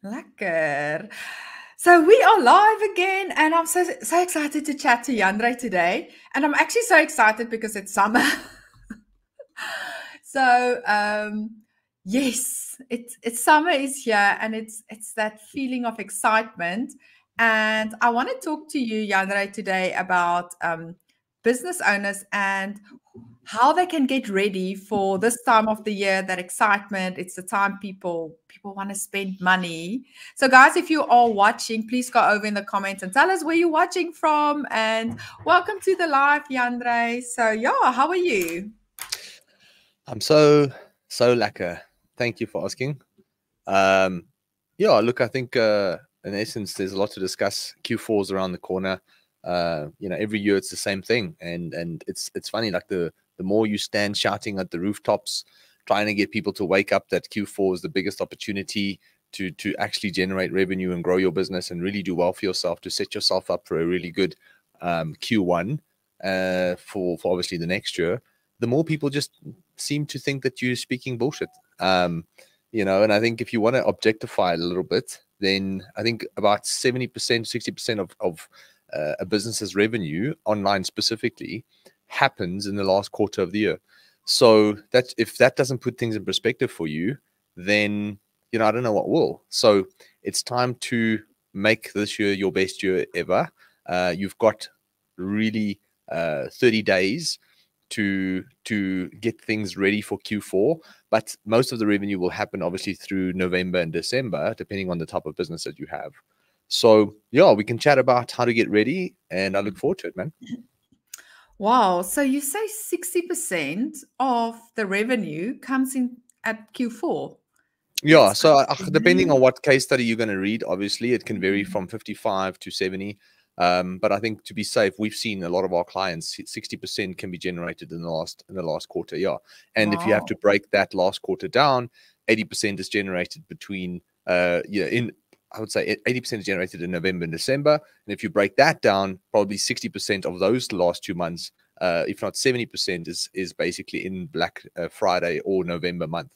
Lekker. So we are live again, and I'm so excited to chat to Jandre today. And I'm actually so excited because it's summer. So yes, it's summer is here, and it's that feeling of excitement. And I want to talk to you, Jandre, today about business owners and how they can get ready for this time of the year, that excitement. It's the time people want to spend money. So guys, if you are watching, please go over in the comments and tell us where you're watching from, and welcome to the live, Jandre. So yeah, how are you? I'm so lekker. Thank you for asking. Yeah, look, I think in essence there's a lot to discuss. Q4 is around the corner. Every year it's the same thing, and it's funny, like the more you stand shouting at the rooftops trying to get people to wake up that Q4 is the biggest opportunity to actually generate revenue and grow your business and really do well for yourself, to set yourself up for a really good Q1 for obviously the next year, the more people just seem to think that you're speaking bullshit. And I think if you want to objectify it a little bit, then I think about 70%, 60% of a business's revenue, online specifically, happens in the last quarter of the year. So that if that doesn't put things in perspective for you, then I don't know what will. So it's time to make this year your best year ever. You've got really 30 days to get things ready for Q4, but most of the revenue will happen obviously through November and December, depending on the type of business that you have. So yeah, we can chat about how to get ready, and I look forward to it, man. Wow. So you say 60% of the revenue comes in at Q4. Yeah, That's so crazy, depending man. on what case study you're going to read, obviously it can vary from 55 to 70. But I think to be safe, we've seen a lot of our clients 60% can be generated in the last quarter. Yeah, and if you have to Wow. break that last quarter down, 80% is generated between I would say 80% is generated in November and December. And if you break that down, probably 60% of those last 2 months, if not 70%, is basically in Black Friday or November month.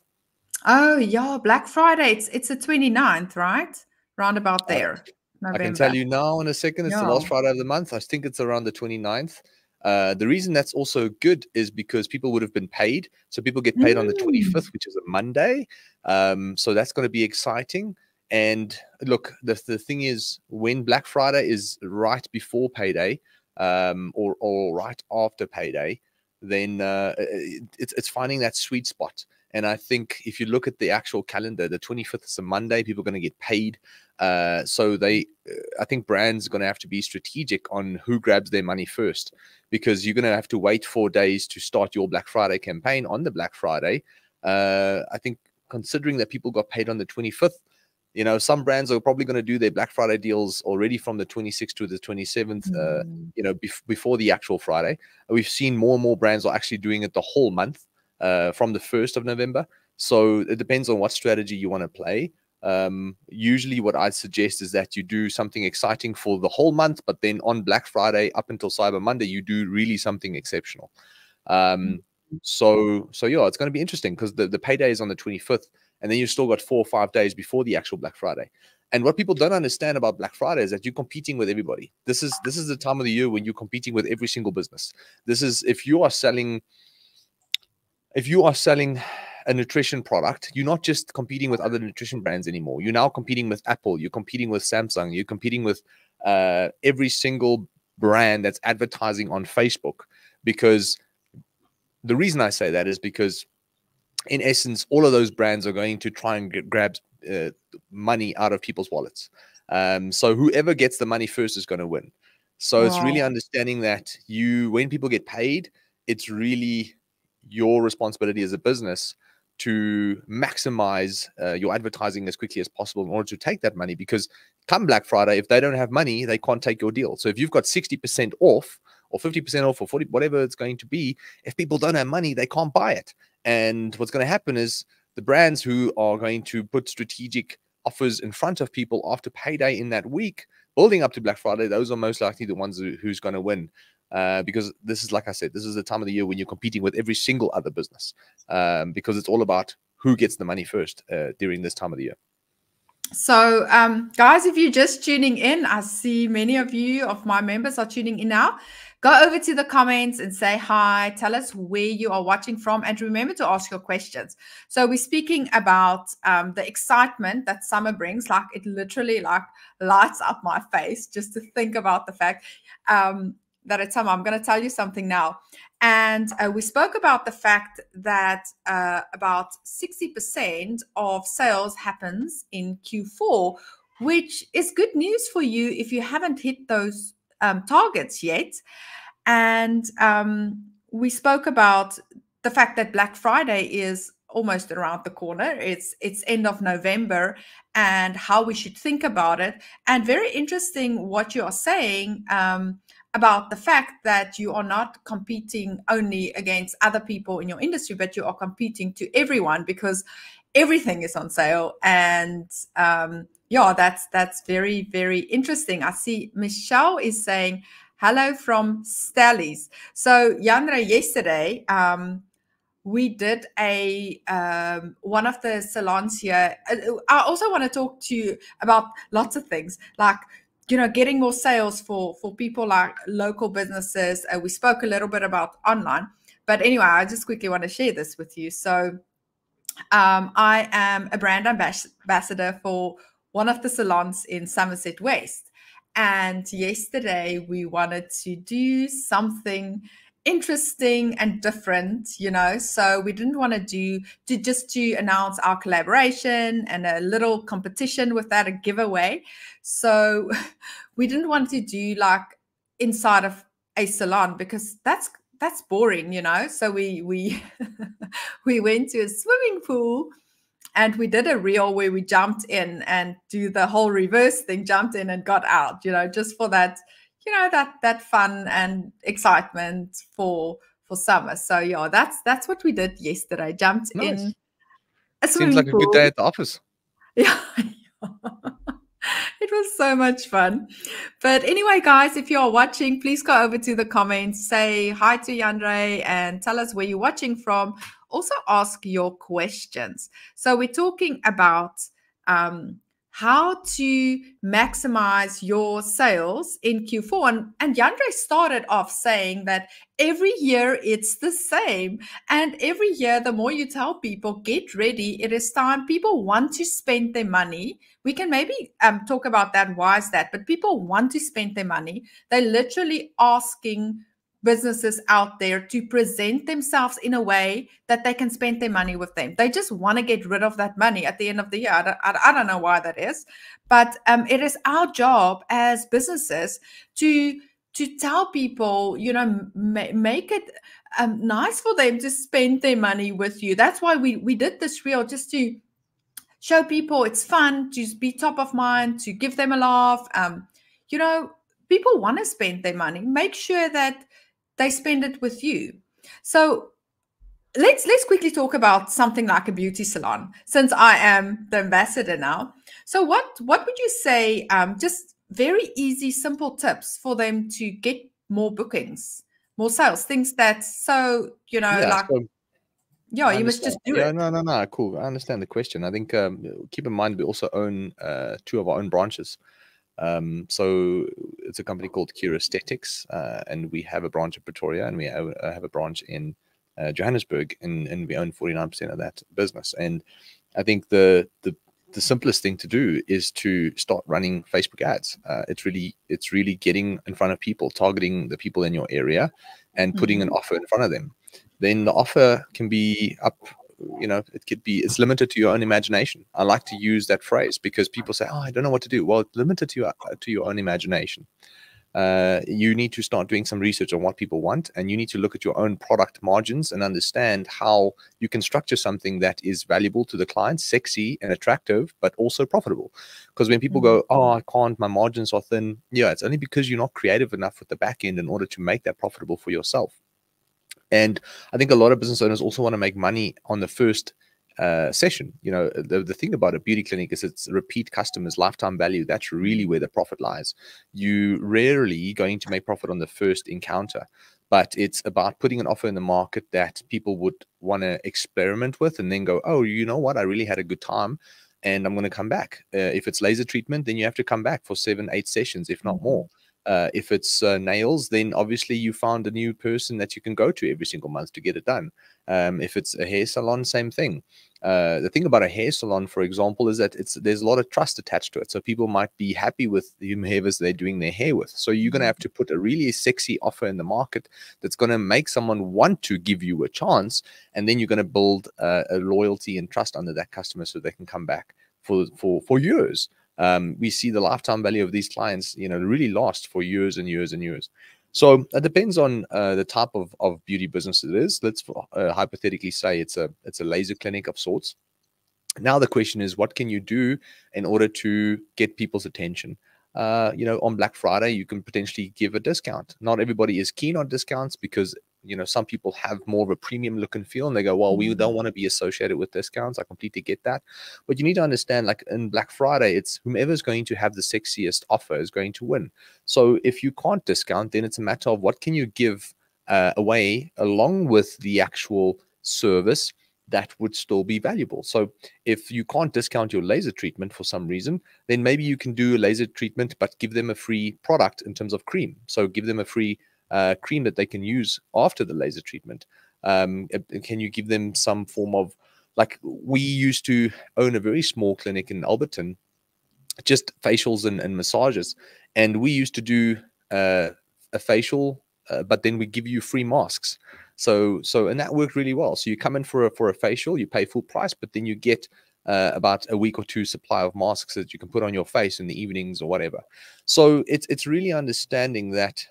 Oh, yeah, Black Friday. It's the 29th, right? Round about Uh, there, I can tell November. you now in a second, it's the Yeah. last Friday of the month. I think it's around the 29th. The reason that's also good is because people would have been paid. So people get paid on the Mm. 25th, which is a Monday. So that's going to be exciting. And look, the thing is, when Black Friday is right before payday, or right after payday, then it's finding that sweet spot. And I think if you look at the actual calendar, the 25th is a Monday, people are going to get paid. So I think brands are going to have to be strategic on who grabs their money first, because you're going to have to wait 4 days to start your Black Friday campaign on the Black Friday. I think considering that people got paid on the 25th, some brands are probably going to do their Black Friday deals already from the 26th to the 27th, Mm. before the actual Friday. We've seen more and more brands are actually doing it the whole month, from the 1st of November. So it depends on what strategy you want to play. Usually what I'd suggest is that you do something exciting for the whole month, but then on Black Friday up until Cyber Monday, you do really something exceptional. So yeah, it's going to be interesting because the payday is on the 25th, and then you've still got 4 or 5 days before the actual Black Friday. And what people don't understand about Black Friday is that you're competing with everybody. This is the time of the year when you're competing with every single business. This is if you are selling a nutrition product, you're not just competing with other nutrition brands anymore. You're now competing with Apple. You're competing with Samsung. You're competing with every single brand that's advertising on Facebook. Because the reason I say that is because, in essence, all of those brands are going to try and grab money out of people's wallets. So whoever gets the money first is going to win. So it's really Wow. understanding that when people get paid, it's really your responsibility as a business to maximize your advertising as quickly as possible in order to take that money. Because come Black Friday, if they don't have money, they can't take your deal. So if you've got 60% off or 50% off or 40, whatever it's going to be, if people don't have money, they can't buy it. And what's going to happen is the brands who are going to put strategic offers in front of people after payday in that week, building up to Black Friday, those are most likely the ones who's going to win. Because this is, like I said, this is the time of the year when you're competing with every single other business, because it's all about who gets the money first during this time of the year. So, guys, if you're just tuning in, I see many of you of my members are tuning in now. Go over to the comments and say hi. Tell us where you are watching from, and remember to ask your questions. So, we're speaking about the excitement that summer brings. Like, it literally like lights up my face just to think about the fact that it's summer. I'm going to tell you something now. And we spoke about the fact that about 60% of sales happens in Q4, which is good news for you if you haven't hit those targets yet. And we spoke about the fact that Black Friday is almost around the corner. It's end of November, and how we should think about it. And very interesting what you are saying about the fact that you are not competing only against other people in your industry, but you are competing to everyone because everything is on sale. And yeah, that's very, very interesting. I see Michelle is saying hello from Stellies. So Jandre, yesterday we did a one of the salons here. I also want to talk to you about lots of things, like, you know, getting more sales for people like local businesses. We spoke a little bit about online, but anyway, I just quickly want to share this with you. So I am a brand ambassador for one of the salons in Somerset West. And yesterday we wanted to do something interesting and different, you know. So we didn't want to just to announce our collaboration and a little competition with that, a giveaway. So we didn't want to do like inside of a salon because that's boring, you know. So we we went to a swimming pool and we did a reel where we jumped in and do the whole reverse thing, jumped in and got out, you know, just for that, you know, that fun and excitement for summer. So yeah, that's what we did yesterday. Jumped in Nice. a Seems swimming like a good pool. day at the office. Yeah. It was so much fun. But anyway, guys, if you are watching, please go over to the comments, say hi to Jandre and tell us where you're watching from. Also ask your questions. So we're talking about how to maximize your sales in Q4. And Jandre started off saying that every year it's the same. And every year, the more you tell people, get ready, it is time. People want to spend their money. We can maybe talk about that. Why is that? But people want to spend their money. They're literally asking businesses out there to present themselves in a way that they can spend their money with them. They just want to get rid of that money at the end of the year. I don't know why that is, but it is our job as businesses to tell people, you know, make it nice for them to spend their money with you. That's why we did this reel, just to show people it's fun, to be top of mind, to give them a laugh. You know, people want to spend their money. Make sure that they spend it with you. So let's quickly talk about something like a beauty salon, since I am the ambassador now. So what would you say? Just very easy, simple tips for them to get more bookings, more sales, things that, so, you know, Yeah, like, so yeah, I you must understand. just do Yeah, it. no, cool. I understand the question. I think keep in mind we also own two of our own branches. So it's a company called Cure Aesthetics, and we have a branch in Pretoria, and we have a branch in Johannesburg, and we own 49% of that business. And I think the simplest thing to do is to start running Facebook ads. It's really getting in front of people, targeting the people in your area, and putting an offer in front of them. Then the offer can be up. You know, it's limited to your own imagination. I like to use that phrase because people say, "Oh, I don't know what to do." Well, it's limited to your own imagination. You need to start doing some research on what people want, and you need to look at your own product margins and understand how you can structure something that is valuable to the client, sexy and attractive, but also profitable. Because when people go, "Oh, I can't, my margins are thin," yeah, it's only because you're not creative enough with the back end in order to make that profitable for yourself. And I think a lot of business owners also want to make money on the first session. You know, the thing about a beauty clinic is it's repeat customers, lifetime value. That's really where the profit lies. You rarely going to make profit on the first encounter, but it's about putting an offer in the market that people would want to experiment with and then go, "Oh, you know what? I really had a good time." and I'm going to come back. If it's laser treatment, then you have to come back for 7, 8 sessions, if not more. If it's nails, then obviously you found a new person that you can go to every single month to get it done. If it's a hair salon, same thing. The thing about a hair salon, for example, is that there's a lot of trust attached to it. So people might be happy with whomever they're doing their hair with. So you're going to have to put a really sexy offer in the market that's going to make someone want to give you a chance. And then you're going to build a loyalty and trust under that customer so they can come back for years. We see the lifetime value of these clients, really last for years and years and years. So it depends on the type of beauty business it is. Let's hypothetically say it's a laser clinic of sorts. Now the question is, what can you do in order to get people's attention? On Black Friday, you can potentially give a discount. Not everybody is keen on discounts because some people have more of a premium look and feel, and they go, well, we don't want to be associated with discounts. I completely get that. But you need to understand, like in Black Friday, it's whomever's going to have the sexiest offer is going to win. So if you can't discount, then it's a matter of what can you give away along with the actual service that would still be valuable. So if you can't discount your laser treatment for some reason, then maybe you can do a laser treatment, but give them a free product in terms of cream. So give them a free cream that they can use after the laser treatment. Can you give them some form of, like, we used to own a very small clinic in Alberton, just facials and massages. And we used to do a facial, but then we give you free masks. So and that worked really well. So you come in for a facial, you pay full price, but then you get about a week or two supply of masks that you can put on your face in the evenings or whatever. So it's really understanding that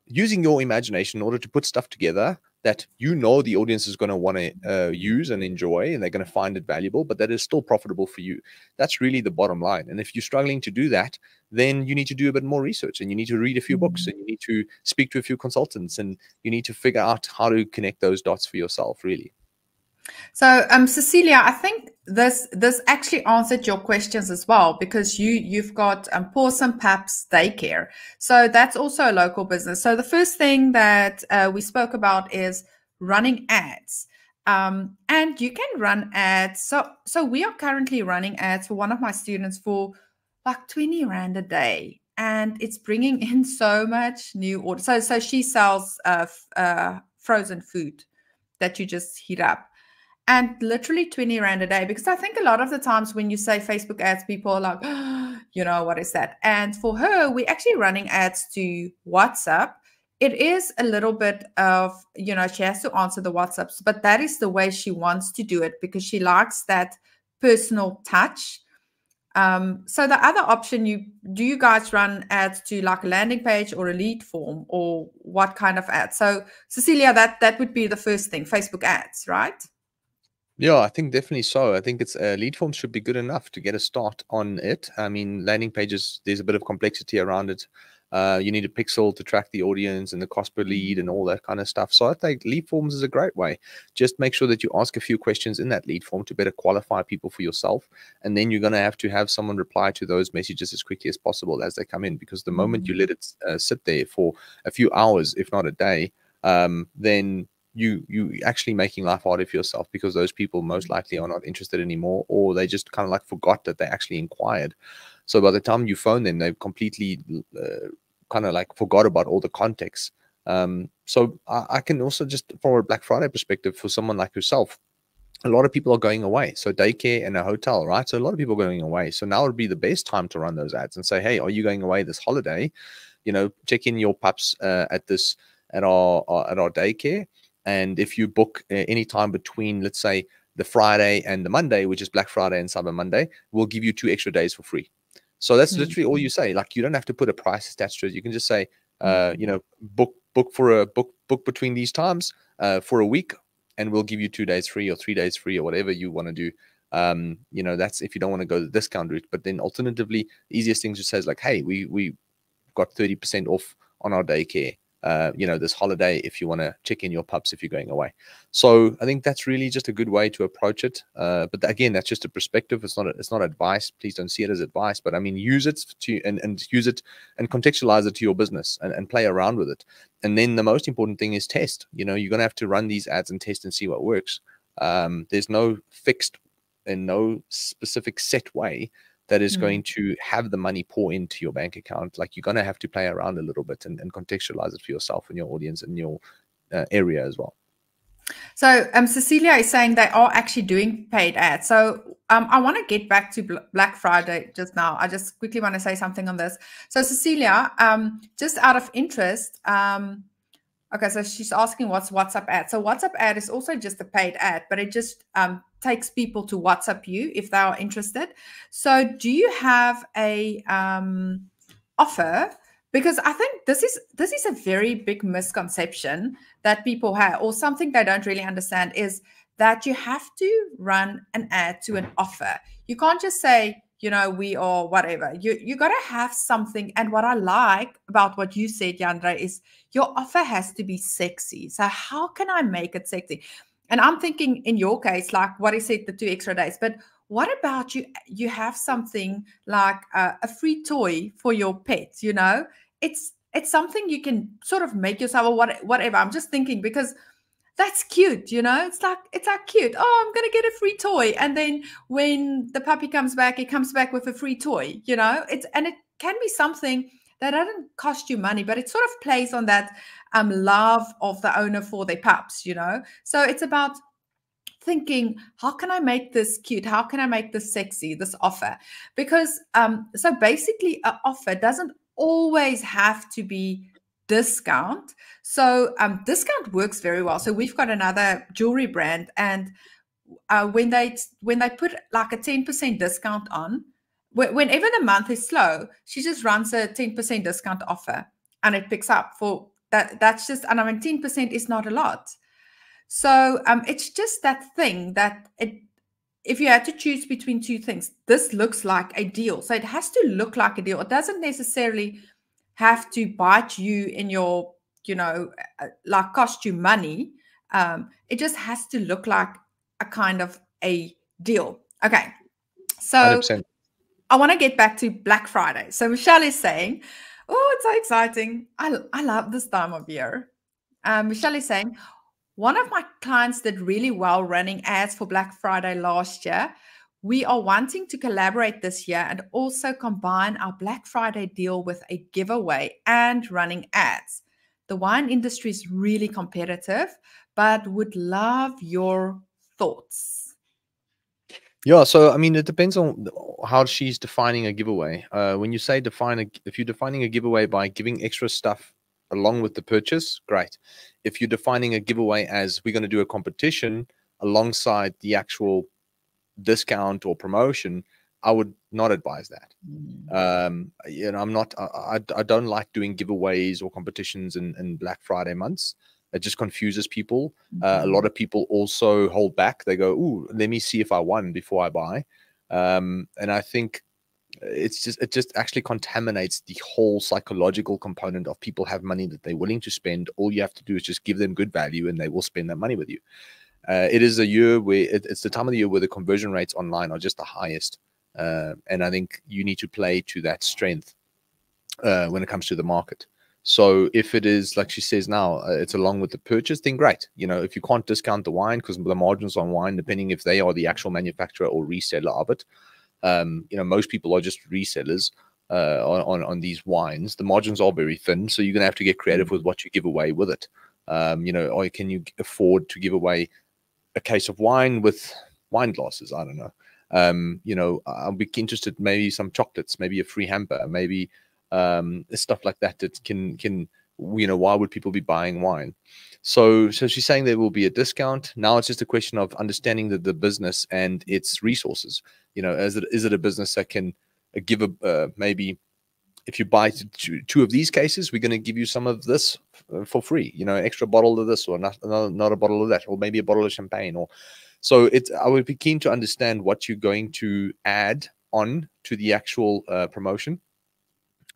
using your imagination in order to put stuff together that the audience is going to want to use and enjoy, and they're going to find it valuable, but that is still profitable for you. That's really the bottom line. And if you're struggling to do that, then you need to do a bit more research, and you need to read a few books, and you need to speak to a few consultants, and you need to figure out how to connect those dots for yourself, really. So, Cecilia, I think this actually answered your questions as well, because you've got Paws and Paps Daycare. So that's also a local business. So the first thing that we spoke about is running ads. And you can run ads. So we are currently running ads for one of my students for like 20 Rand a day. And it's bringing in so much new orders. So she sells frozen food that you just heat up. And literally 20 Rand a day, because I think a lot of the times when you say Facebook ads, people are like, oh, what is that? And for her, we're actually running ads to WhatsApp. It is a little bit of, she has to answer the WhatsApps, but that is the way she wants to do it because she likes that personal touch. So the other option, do you guys run ads to like a landing page or a lead form, or what kind of ads? So Cecilia, that would be the first thing, Facebook ads, right? Yeah, I think definitely so. I think it's lead forms should be good enough to get a start on it. I mean, landing pages, there's a bit of complexity around it. You need a pixel to track the audience and the cost per lead and all that kind of stuff. So I think lead forms is a great way. Just make sure that you ask a few questions in that lead form to better qualify people for yourself. And then you're going to have someone reply to those messages as quickly as possible as they come in, because the moment you let it sit there for a few hours, if not a day, then you actually making life harder for yourself, because those people most likely are not interested anymore, or they just kind of like forgot that they actually inquired. So by the time you phone them, they've completely kind of like forgot about all the context. So I can also, just from a Black Friday perspective, for someone like yourself, a lot of people are going away. So daycare and a hotel, right? So a lot of people are going away. So now would be the best time to run those ads and say, hey, are you going away this holiday? Check in your pups at our daycare. And if you book any time between, let's say, the Friday and the Monday, which is Black Friday and Cyber Monday, we'll give you 2 extra days for free. So that's literally all you say. Like, you don't have to put a price attached to it. You can just say, book between these times for a week, and we'll give you 2 days free or 3 days free or whatever you want to do. That's if you don't want to go the discount route. But then alternatively, the easiest thing just says like, hey, we got 30% off on our daycare. This holiday, if you want to check in your pups if you're going away. So I think that's really just a good way to approach it. But again, that's just a perspective. It's not advice. Please don't see it as advice. But I mean, use it and use it and contextualize it to your business and play around with it. And then the most important thing is test. You're going to have to run these ads and test and see what works. There's no fixed in no specific set way that is going to have the money pour into your bank account. Like, you're going to have to play around a little bit and contextualize it for yourself and your audience and your area as well. So Cecilia is saying they are actually doing paid ads. So I want to get back to Black Friday just now. I just quickly want to say something on this. So Cecilia, just out of interest, okay, so she's asking what's WhatsApp ad. So WhatsApp ad is also just a paid ad, but it just takes people to WhatsApp you if they are interested. So do you have a offer? Because I think this is a very big misconception that people have, or something they don't really understand, is that you have to run an ad to an offer. You can't just say, you know, we are whatever. You got to have something. And what I like about what you said, Jandre, is your offer has to be sexy. So how can I make it sexy? And I'm thinking in your case, like what I said, the 2 extra days, but what about you have something like a free toy for your pet, you know? It's something you can sort of make yourself or whatever. I'm just thinking, because that's cute, you know? It's like cute. Oh, I'm gonna get a free toy. And then when the puppy comes back, it comes back with a free toy, you know? It can be something that doesn't cost you money, but it sort of plays on that love of the owner for their pups, you know? So it's about thinking, how can I make this cute? How can I make this sexy, this offer? Because so basically an offer doesn't always have to be discount. So discount works very well. So we've got another jewelry brand, and when they put like a 10% discount on, whenever the month is slow, she just runs a 10% discount offer, and it picks up for that. That's just, and I mean, 10% is not a lot. So it's just that thing that if you had to choose between 2 things, this looks like a deal. So it has to look like a deal. It doesn't necessarily have to bite you in your, you know, like cost you money. It just has to look like a kind of a deal. Okay. So 100%. I want to get back to Black Friday. So Michelle is saying, oh, it's so exciting. I love this time of year. Michelle is saying, one of my clients did really well running ads for Black Friday last year. We are wanting to collaborate this year and also combine our Black Friday deal with a giveaway and running ads. The wine industry is really competitive, but would love your thoughts. Yeah, so I mean, it depends on how she's defining a giveaway. When you say if you're defining a giveaway by giving extra stuff along with the purchase, great. If you're defining a giveaway as we're going to do a competition alongside the actual discount or promotion, I would not advise that. You know, I don't like doing giveaways or competitions in Black Friday months. It just confuses people. A lot of people also hold back. They go, "Ooh, let me see if I won before I buy." And I think it just actually contaminates the whole psychological component of people have money that they're willing to spend. All you have to do is just give them good value, and they will spend that money with you. It is a year where it's the time of the year where the conversion rates online are just the highest, and I think you need to play to that strength when it comes to the market. So if it is, like she says now, it's along with the purchase, then great. You know, if you can't discount the wine, because the margins on wine, depending if they are the actual manufacturer or reseller of it, you know, most people are just resellers on these wines. The margins are very thin, so you're going to have to get creative with what you give away with it. You know, or can you afford to give away a case of wine with wine glasses? I don't know. You know, I'll be interested, maybe some chocolates, maybe a free hamper, maybe stuff like that. That can you know, why would people be buying wine? So she's saying there will be a discount. Now it's just a question of understanding the business and its resources. You know, is it a business that can give a maybe if you buy 2 of these cases, we're going to give you some of this for free. You know, an extra bottle of this, or not a bottle of that, or maybe a bottle of champagne. Or so I would be keen to understand what you're going to add on to the actual promotion.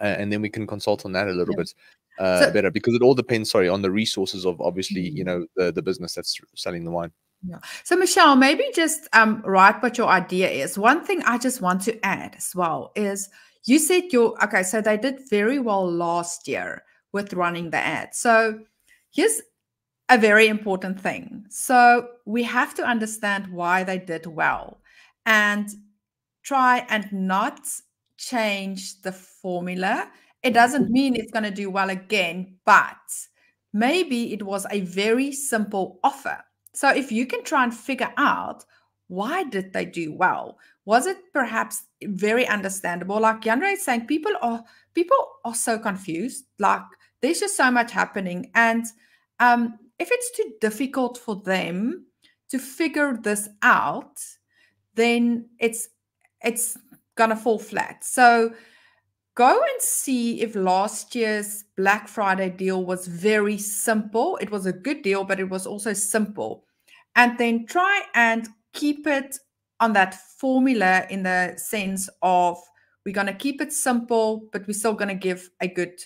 And then we can consult on that a little bit better, because it all depends, on the resources of, obviously, you know, the business that's selling the wine. Yeah. So Michelle, maybe just write what your idea is. One thing I just want to add as well is you said okay, so they did very well last year with running the ad. So here's a very important thing. So we have to understand why they did well. and try and not change the formula. It doesn't mean it's going to do well again, but maybe it was a very simple offer. So if you can try and figure out why did they do well, was it perhaps very understandable? Like Jandre is saying, people are so confused. Like there's just so much happening, and if it's too difficult for them to figure this out, then it's gonna fall flat. So go and see if last year's Black Friday deal was very simple. It was a good deal, but it was also simple. And then try and keep it on that formula, in the sense of we're going to keep it simple, but we're still going to give a good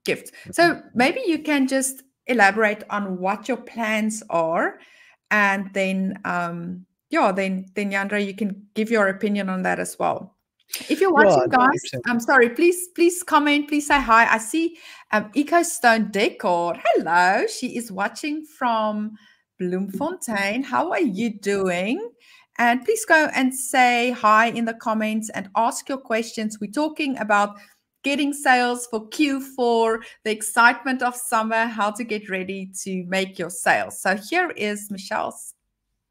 gift. So maybe you can just elaborate on what your plans are, and then yeah, then Jandre, you can give your opinion on that as well. If you're Yeah, watching, guys, 100%. I'm sorry, please comment, please say hi. I see EcoStone Decor. Hello, she is watching from Bloemfontein. How are you doing? And please go and say hi in the comments and ask your questions. We're talking about getting sales for Q4, the excitement of summer, how to get ready to make your sales. So here is Michelle's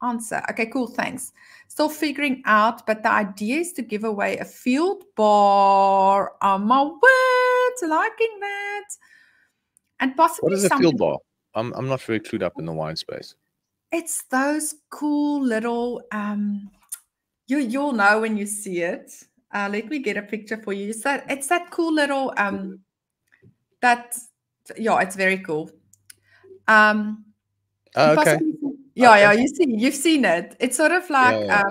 answer. Okay, cool, thanks. Still figuring out, but the idea is to give away a field bar. Oh my word, liking that. And possibly What is a something. field bar? I'm not very clued up in the wine space. It's those cool little you'll know when you see it. Let me get a picture for you. So it's that cool little that, yeah, it's very cool. Okay. Yeah, Okay. you've seen it. It's sort of like Yeah, yeah.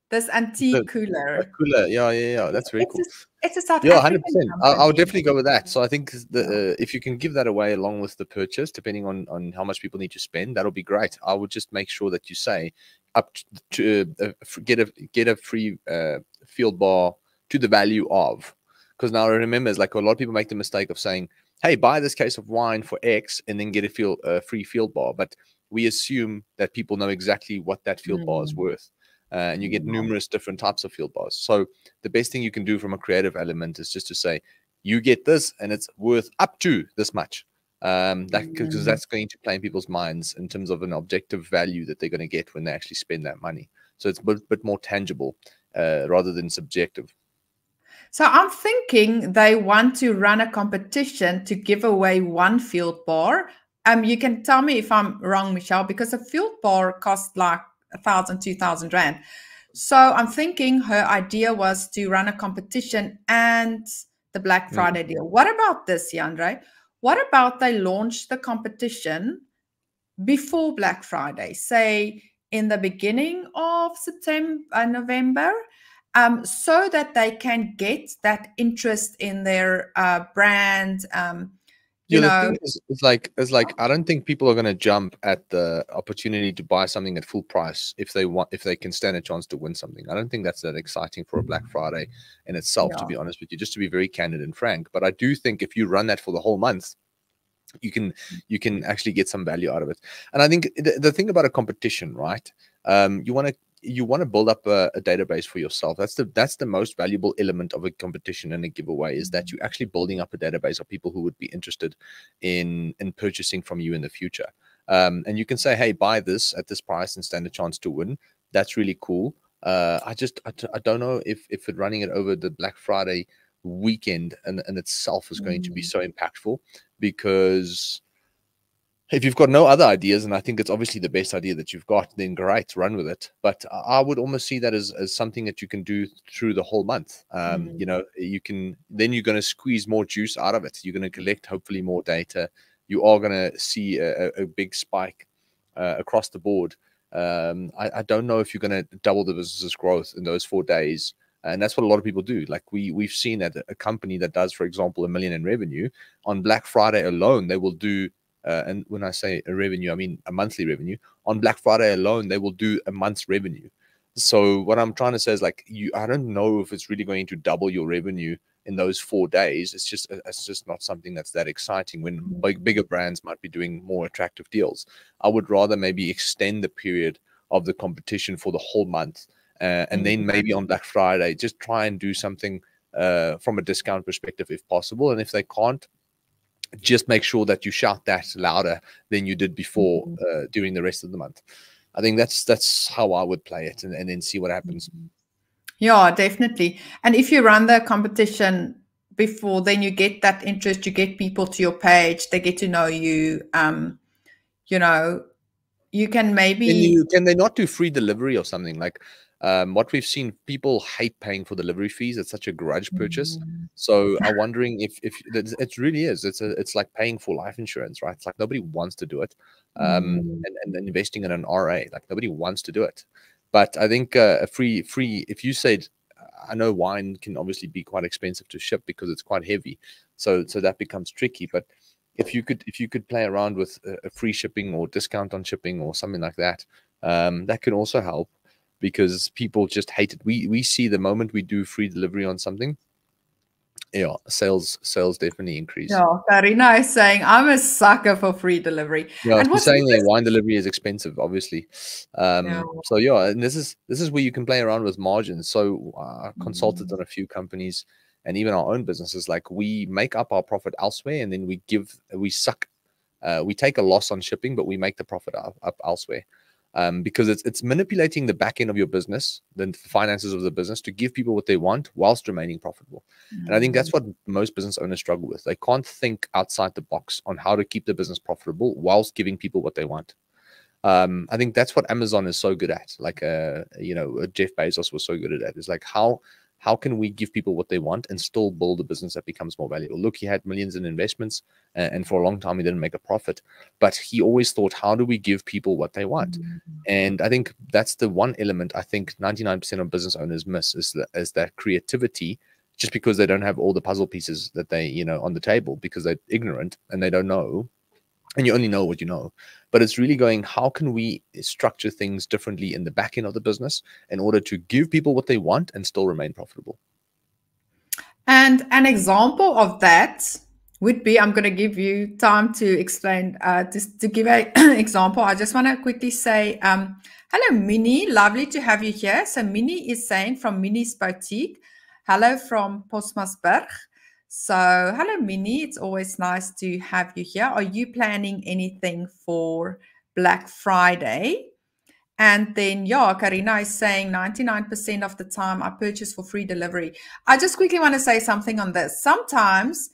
this antique cooler. A cooler. Yeah. That's very cool. It's a South Yeah, African 100%. company. I'll definitely go with that. So I think if you can give that away along with the purchase, depending on how much people need to spend, that'll be great. I would just make sure that you say up to get a free field bar to the value of, because now remember, it's like a lot of people make the mistake of saying, hey, buy this case of wine for X and then get a free field bar. But we assume that people know exactly what that field bar is worth. And you get numerous different types of field bars. So the best thing you can do from a creative element is just to say, you get this and it's worth up to this much. Because that's going to play in people's minds in terms of an objective value that they're going to get when they actually spend that money. So it's a bit more tangible rather than subjective. So I'm thinking they want to run a competition to give away one field bar. You can tell me if I'm wrong, Michelle, because a field bar costs like 1,000, 2,000 rand. So I'm thinking her idea was to run a competition and the Black Friday deal. What about this, Jandre? What about they launch the competition before Black Friday, say in the beginning of September, November, so that they can get that interest in their brand. You The know, thing is like I don't think people are going to jump at the opportunity to buy something at full price if they can stand a chance to win something. I don't think that's that exciting for a Black Friday in itself, to be honest with you, just to be very candid and frank. But I do think if you run that for the whole month, you can actually get some value out of it. And I think the thing about a competition, right? You want to build up a database for yourself. That's the most valuable element of a competition and a giveaway, is that you're actually building up a database of people who would be interested in purchasing from you in the future. And you can say, hey, buy this at this price and stand a chance to win. That's really cool. I don't know if running it over the Black Friday weekend and itself is going to be so impactful, because if you've got no other ideas, and I think it's obviously the best idea that you've got, then great, run with it. But I would almost see that as something that you can do through the whole month. You know, you're going to squeeze more juice out of it. You're going to collect hopefully more data. You are going to see a big spike across the board. I don't know if you're going to double the business's growth in those 4 days. And that's what a lot of people do. Like we've seen that a company that does, for example, $1 million in revenue on Black Friday alone, they will do, and when I say a revenue, I mean a monthly revenue. On Black Friday alone, they will do a month's revenue. So what I'm trying to say is, like, I don't know if it's really going to double your revenue in those 4 days. It's just not something that's that exciting when bigger brands might be doing more attractive deals. I would rather maybe extend the period of the competition for the whole month and then maybe on Black Friday, just try and do something from a discount perspective if possible. And if they can't, just make sure that you shout that louder than you did before during the rest of the month. I think that's how I would play it, and then see what happens. Yeah, definitely. And if you run the competition before, then you get that interest, you get people to your page, they get to know you. You know, you can maybe. Can they not do free delivery or something? Like what we've seen, people hate paying for delivery fees. It's such a grudge purchase. So I'm wondering if it really is. It's like paying for life insurance, right? It's like nobody wants to do it. And investing in an RA, like nobody wants to do it. But I think a free, if you said, I know wine can obviously be quite expensive to ship because it's quite heavy. So that becomes tricky. But if you could play around with a free shipping or discount on shipping or something like that, that can also help, because people just hate it. We see the moment we do free delivery on something, yeah, sales definitely increase. Yeah, Karina is saying I'm a sucker for free delivery. Yeah, And she's what's saying that wine delivery is expensive, obviously. Yeah. So yeah, and this is where you can play around with margins. So I consulted on a few companies and even our own businesses. Like, we make up our profit elsewhere, and then we take a loss on shipping, but we make the profit up elsewhere. Because it's manipulating the back end of your business, the finances of the business, to give people what they want whilst remaining profitable. And I think that's what most business owners struggle with. They can't think outside the box on how to keep the business profitable whilst giving people what they want. I think that's what Amazon is so good at. Like, Jeff Bezos was so good at that. It's like, how can we give people what they want and still build a business that becomes more valuable? Look, he had millions in investments, and for a long time he didn't make a profit, but he always thought, how do we give people what they want? And I think that's the one element I think 99% of business owners miss, is that creativity, just because they don't have all the puzzle pieces that they, on the table, because they're ignorant and they don't know. And you only know what you know. But it's really going, how can we structure things differently in the back end of the business in order to give people what they want and still remain profitable? And an example of that would be, I'm going to give you time to explain, just to give an example. I just want to quickly say, hello, Minnie. Lovely to have you here. So Minnie is saying from Minnie's Boutique, hello from Postmasburg. So hello, Minnie. It's always nice to have you here. Are you planning anything for Black Friday? And then, yeah, Karina is saying 99% of the time I purchase for free delivery. I just quickly want to say something on this. Sometimes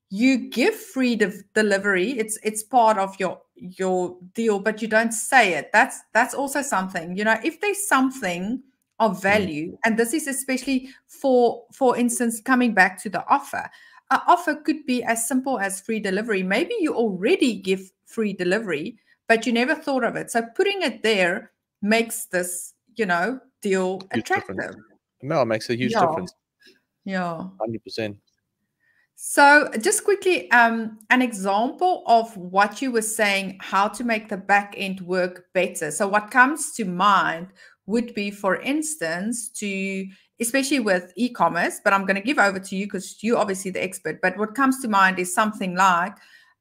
you give free delivery. It's part of your deal, but you don't say it. That's also something. If there's something of value, and this is especially for instance, coming back to the offer. An offer could be as simple as free delivery. Maybe you already give free delivery, but you never thought of it. So putting it there makes this, deal attractive. No, it makes a huge difference. Yeah. 100%. So just quickly, an example of what you were saying, how to make the back end work better. So what comes to mind would be, for instance, especially with e-commerce, but I'm going to give over to you because you're obviously the expert. But what comes to mind is something like,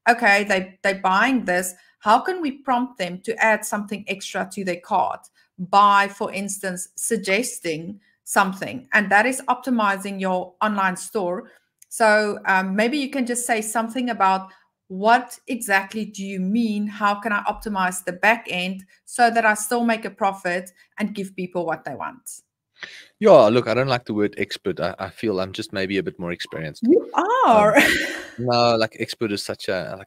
okay, they're buying this. How can we prompt them to add something extra to their cart by, for instance, suggesting something? And that is optimizing your online store. So maybe you can just say something about, what exactly do you mean? How can I optimize the back end so that I still make a profit and give people what they want? Yeah, look, I don't like the word expert. I feel I'm just maybe a bit more experienced. You are. No, like expert is such a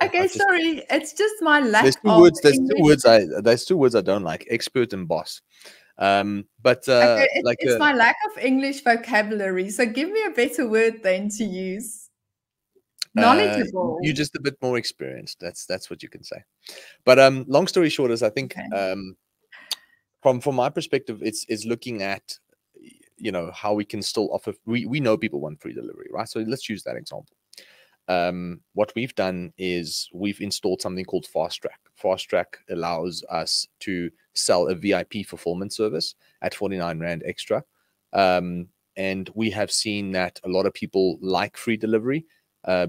okay, sorry. It's just my lack there's two of words. English. There's two words I don't like: expert and boss. But okay, it's my lack of English vocabulary. So give me a better word then to use. Knowledgeable. You're just a bit more experienced. That's what you can say. But long story short is, I think from my perspective, it's looking at how we can still offer. We know people want free delivery, right? So let's use that example. What we've done is we've installed something called Fast Track. Fast Track allows us to sell a VIP fulfillment service at 49 Rand extra. And we have seen that a lot of people like free delivery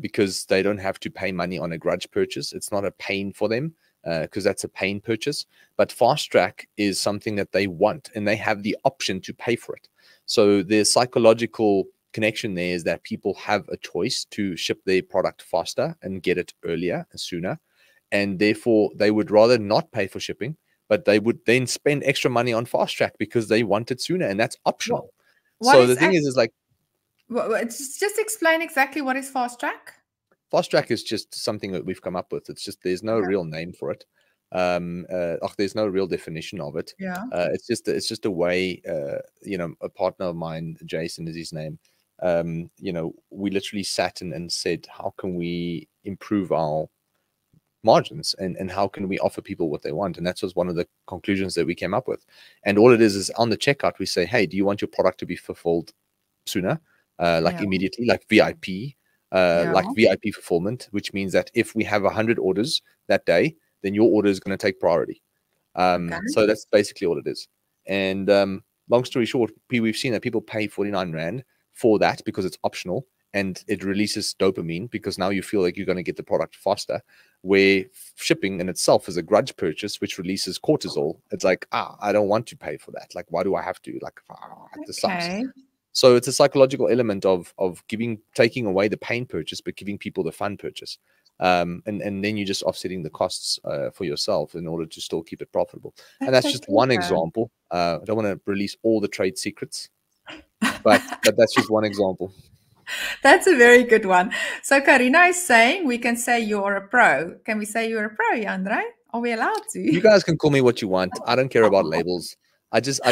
because they don't have to pay money on a grudge purchase. It's not a pain for them. because that's a paying purchase. But fast track is something that they want, and they have the option to pay for it. So the psychological connection there is that people have a choice to ship their product faster and get it earlier and sooner, and therefore they would rather not pay for shipping, but they would then spend extra money on fast track because they want it sooner, and that's optional. What So is the thing is like, just explain exactly what is fast track. fast track is just something that we've come up with. It's just, there's no real name for it. There's no real definition of it. Yeah. It's just a way, a partner of mine, Jason is his name, we literally sat and said, how can we improve our margins, and how can we offer people what they want? And that was one of the conclusions that we came up with. And all it is on the checkout, we say, hey, do you want your product to be fulfilled sooner, immediately, like VIP, like VIP fulfillment, which means that if we have 100 orders that day, then your order is going to take priority. So that's basically all it is. And long story short, we've seen that people pay 49 Rand for that because it's optional, and it releases dopamine because now you feel like you're going to get the product faster, where shipping in itself is a grudge purchase, which releases cortisol. It's like, I don't want to pay for that. Like, why do I have to? Like, this sucks. So it's a psychological element of taking away the pain purchase, but giving people the fun purchase. And then you're just offsetting the costs for yourself in order to still keep it profitable. And that's just one example. I don't want to release all the trade secrets, but that's just one example. That's a very good one. So Karina is saying we can say you're a pro. Can we say you're a pro, Jandre? Are we allowed to? You guys can call me what you want. I don't care about labels. I just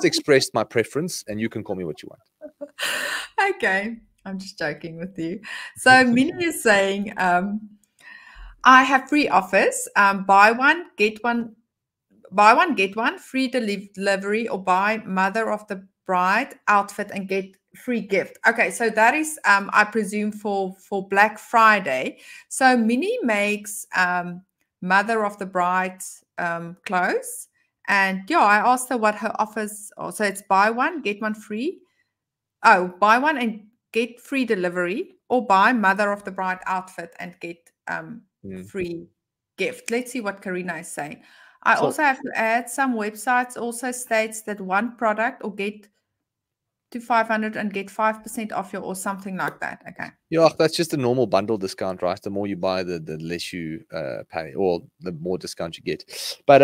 expressed my preference, and you can call me what you want. Okay, I'm just joking with you. So Minnie is saying, I have free offers. Buy one, get one, free delivery, or buy mother of the bride outfit and get free gift. Okay, so that is, I presume, for Black Friday. So Minnie makes mother of the bride clothes. And yeah, I asked her what her offers are. So it's buy one, get one free. Oh, buy one and get free delivery, or buy mother of the bride outfit and get free gift. Let's see what Karina is saying. I also have to add, some websites also states that one product or get to 500 and get 5% off your, or something like that. Okay. Yeah, that's just a normal bundle discount, right? The more you buy, the less you pay, or the more discount you get. But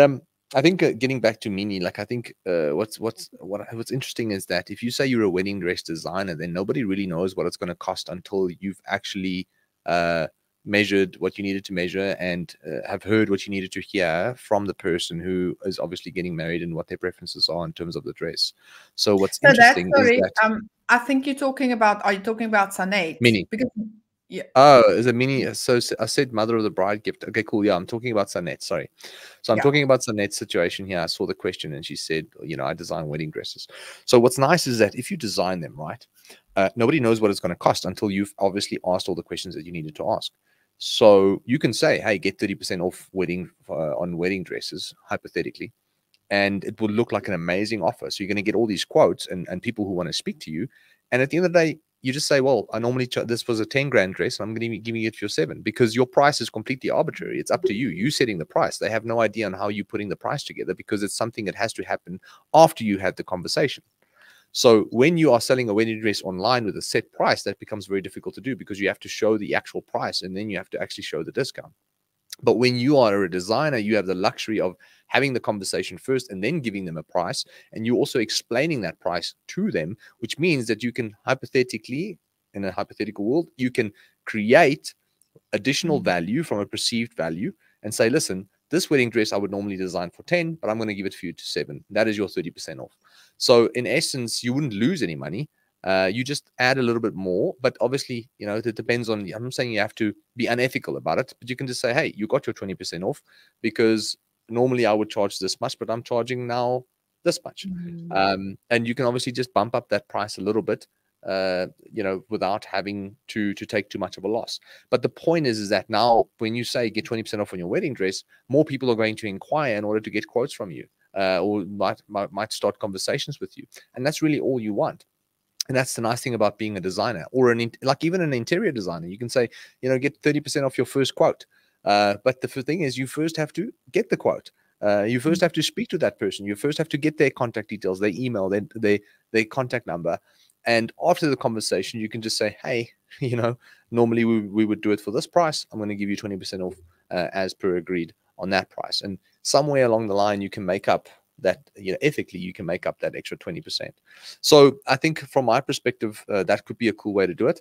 I think getting back to Minnie, like, I think what's interesting is that if you say you're a wedding dress designer, then nobody really knows what it's going to cost until you've actually measured what you needed to measure, and have heard what you needed to hear from the person who is obviously getting married and what their preferences are in terms of the dress. So what's interesting is that I think you're talking about, are you talking about Sanet? Minnie. Because yeah. Oh, is it Minnie? So I said mother of the bride gift. Okay, cool. Yeah, I'm talking about Sanet. Sorry. So I'm talking about Sanet's situation here. I saw the question and she said, I design wedding dresses. So what's nice is that if you design them, right, nobody knows what it's going to cost until you've obviously asked all the questions that you needed to ask. So you can say, hey, get 30% off on wedding dresses, hypothetically, and it will look like an amazing offer. So you're going to get all these quotes and people who want to speak to you. And at the end of the day, you just say, well, I normally this was a 10 grand dress, and I'm going to be giving it for your 7, because your price is completely arbitrary. It's up to you. You setting the price. They have no idea on how you're putting the price together, because it's something that has to happen after you had the conversation. So when you are selling a wedding dress online with a set price, that becomes very difficult to do, because you have to show the actual price, and then you have to actually show the discount. But when you are a designer, you have the luxury of having the conversation first and then giving them a price. And you're also explaining that price to them, which means that you can hypothetically, in a hypothetical world, you can create additional value from a perceived value and say, listen, this wedding dress I would normally design for 10, but I'm going to give it for you to 7. That is your 30% off. So in essence, you wouldn't lose any money. You just add a little bit more, but obviously, it depends on, I'm not saying you have to be unethical about it, but you can just say, hey, you got your 20% off, because normally I would charge this much, but I'm charging now this much. And you can obviously just bump up that price a little bit, without having to take too much of a loss. But the point is that now when you say get 20% off on your wedding dress, more people are going to inquire in order to get quotes from you, or might start conversations with you. And that's really all you want. And that's the nice thing about being a designer, or even an interior designer. You can say, get 30% off your first quote. But the thing is, you first have to get the quote. You first have to speak to that person. You first have to get their contact details, their email, their contact number. And after the conversation, you can just say, hey, normally we would do it for this price. I'm going to give you 20% off as per agreed on that price. And somewhere along the line, you can make up that, ethically, you can make up that extra 20%. So I think from my perspective, that could be a cool way to do it.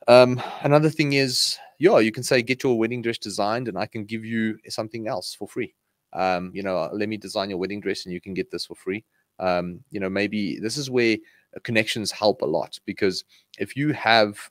Another thing is, you can say, get your wedding dress designed and I can give you something else for free. Let me design your wedding dress and you can get this for free. Maybe this is where connections help a lot, because if you have,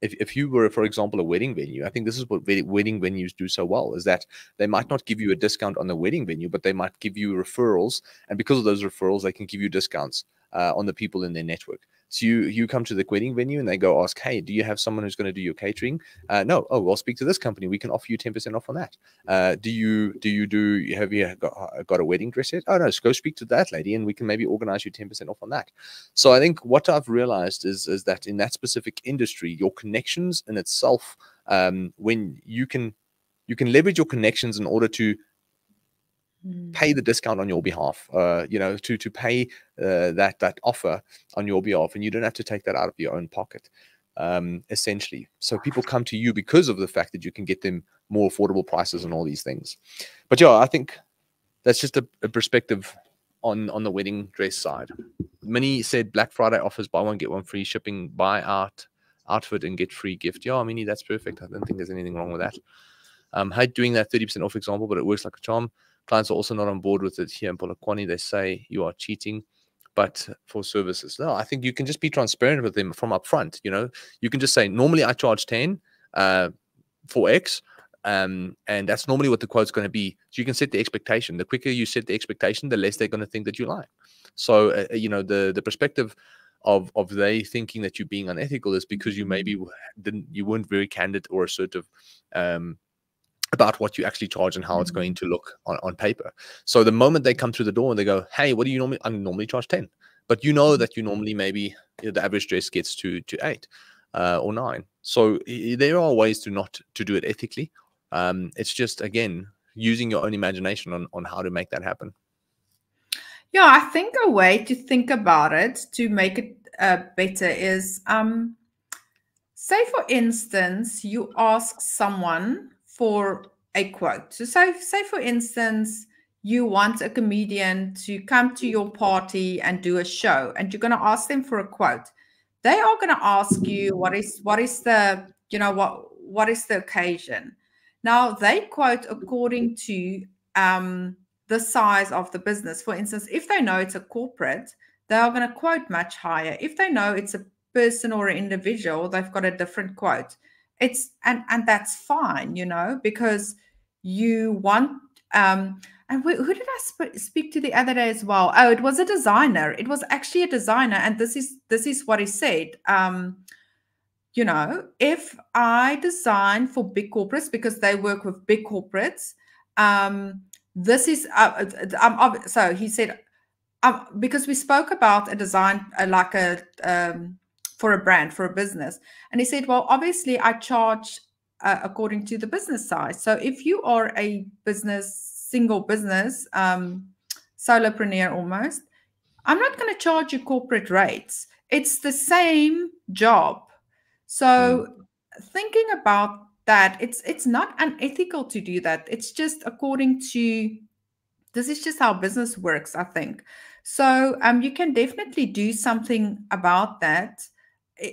if you were, for example, a wedding venue, I think this is what wedding venues do so well, is that they might not give you a discount on the wedding venue, but they might give you referrals. And because of those referrals, they can give you discounts on the people in their network. So you come to the wedding venue and they go ask, hey, do you have someone who's going to do your catering? No. Oh, well, speak to this company. We can offer you 10% off on that. Have you got a wedding dress yet? Oh, no, go speak to that lady and we can maybe organize you 10% off on that. So I think what I've realized is that in that specific industry, your connections in itself, when you can leverage your connections in order to pay the discount on your behalf, to pay that offer on your behalf, and you don't have to take that out of your own pocket, essentially. So people come to you because of the fact that you can get them more affordable prices and all these things. But I think that's just a perspective on the wedding dress side. Minnie said Black Friday offers buy one get one free shipping, buy outfit and get free gift. Minnie, that's perfect. I don't think there's anything wrong with that. Hate doing that 30% off example, but it works like a charm. Clients are also not on board with it here in Polokwane. They say you are cheating, but for services. No, I think you can just be transparent with them from up front. You can just say, normally I charge 10 for X, and that's normally what the quote's going to be. So you can set the expectation. The quicker you set the expectation, the less they're going to think that you lie. So, the perspective of they thinking that you're being unethical is because you maybe you weren't very candid or assertive about what you actually charge and how it's going to look on paper. So the moment they come through the door and they go, hey, what do you normally? I normally charge 10, but that you normally maybe the average dress gets to 8 or 9. So there are ways to do it ethically. It's just, again, using your own imagination on how to make that happen. Yeah, I think a way to think about it to make it better is, say for instance, you ask someone for a quote. So say for instance, you want a comedian to come to your party and do a show, and you're going to ask them for a quote. They are going to ask you what is the what is the occasion. Now they quote according to the size of the business. For instance, if they know it's a corporate, they are going to quote much higher. If they know it's a person or an individual, they've got a different quote. And that's fine, because you want and who did I speak to the other day as well? Oh, it was a designer. It was actually a designer, and this is what he said. If I design for big corporates, because they work with big corporates, this is so he said, because we spoke about a design like a for a brand, for a business, and he said, well, obviously I charge according to the business size. So if you are a single business, solopreneur almost, I'm not going to charge you corporate rates. It's the same job. So thinking about that, it's not unethical to do that. It's just according to, this is just how business works, I think. So you can definitely do something about that,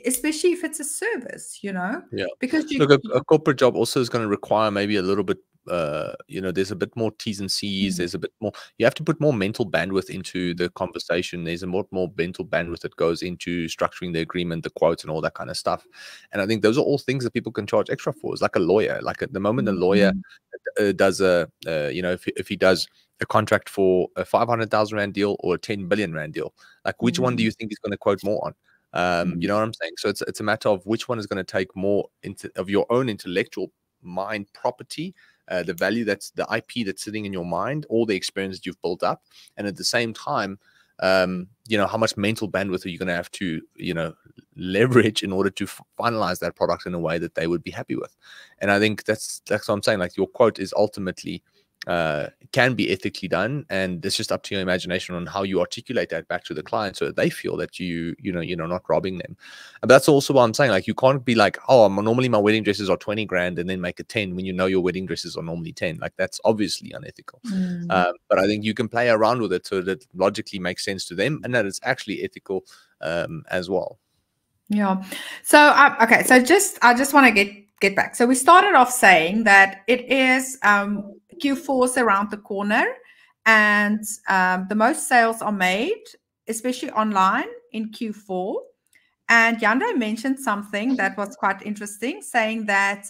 especially if it's a service, Yeah. Because a corporate job also is going to require maybe a little bit, there's a bit more T's and C's. There's a bit more, you have to put more mental bandwidth into the conversation. There's a more mental bandwidth that goes into structuring the agreement, the quotes, and all that kind of stuff. And I think those are all things that people can charge extra for. It's like a lawyer. Like at the moment, a lawyer does if he does a contract for a 500,000 Rand deal or a 10 billion Rand deal, like which one do you think he's going to quote more on? You know what I'm saying? So it's a matter of which one is going to take more of your own intellectual mind property, the value, that's the IP that's sitting in your mind, all the experience that you've built up, and at the same time, how much mental bandwidth are you going to have to leverage in order to finalize that product in a way that they would be happy with. And I think that's what I'm saying. Like, your quote is ultimately can be ethically done, and it's just up to your imagination on how you articulate that back to the client so that they feel that you're not robbing them. And that's also what I'm saying. Like, you can't be like, oh, normally my wedding dresses are 20 grand and then make it 10 when you know your wedding dresses are normally 10. Like, that's obviously unethical. But I think you can play around with it so that it logically makes sense to them and that it's actually ethical as well. Yeah. So okay. So I just want to get back. So we started off saying that it is Q4 is around the corner, and the most sales are made, especially online, in Q4. And Jandre mentioned something that was quite interesting, saying that